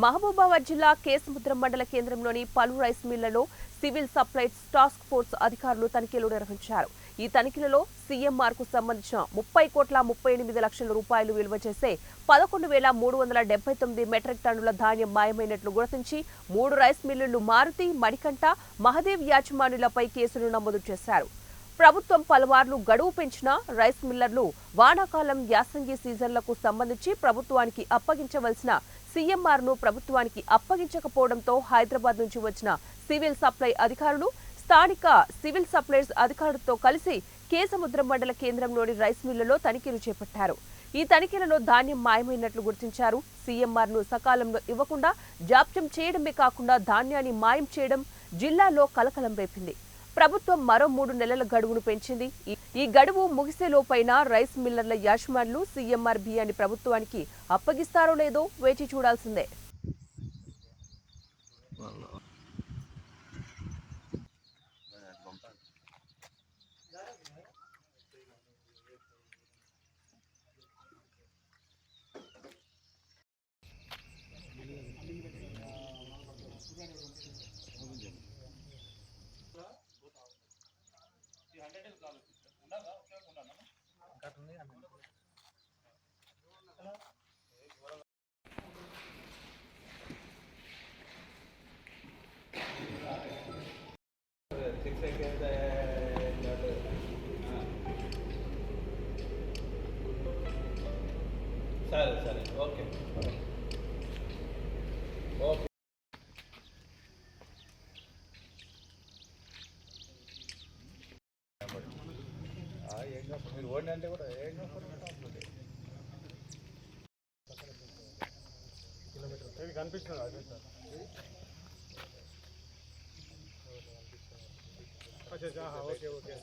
మహబూబాబాద్ జిల్లా కేసముద్రం మండల కేంద్రంలోని పలు రైస్ మిల్లులలో సివిల్ సప్లైస్ టాస్క్ ఫోర్స్ అధికారులు తనిఖీలు నిర్వహించారు. ఈ తనిఖీలలో సీఎంఆర్ కు సంబంధించిన 30,38,00,000 రూపాయలు విలువ చేసే 11,379 మెట్రిక్ టన్నుల ధాన్యం మాయమైనట్లు గుర్తించి 3 రైస్ మిల్లులు మారుతి, మణికంఠ, మహదేవ్ యాజమాన్యులపై కేసులు నమోదు చేశారు. ప్రభుత్వం పలువార్లు గడువు పెంచిన రైస్ మిల్లర్లు వానాకాలం యాసంగి సీజన్లకు సంబంధించి ప్రభుత్వానికి అప్పగించవలసిన సీఎంఆర్ ను ప్రభుత్వానికి అప్పగించకపోవడంతో హైదరాబాద్ నుంచి వచ్చిన సివిల్ సప్లై అధికారులు స్థానిక సివిల్ సప్లైస్ అధికారులతో కలిసి కేసముద్రం మండల కేంద్రంలోని రైస్ మిల్లులో తనిఖీలు చేపట్టారు. ఈ తనిఖీలలో ధాన్యం మాయమైనట్లు గుర్తించారు. సీఎంఆర్ ను సకాలంలో ఇవ్వకుండా జాప్యం చేయడమే కాకుండా ధాన్యాన్ని మాయం చేయడం జిల్లాలో కలకలం రేపింది. ప్రభుత్వం మరో 3 నెలల గడువును పెంచింది. ఈ గడువు ముగిసేలోపైనా రైస్ మిల్లర్ల యాజమాన్యులు సీఎంఆర్ బియ్యాన్ని ప్రభుత్వానికి అప్పగిస్తారో లేదో వేచి చూడాల్సిందే. సరే ఓకే ఓకే మీరు ఓడి అంటే కూడా ఏం కిలోమీటర్ కనిపిస్తుంది అదే సార్. Okay okay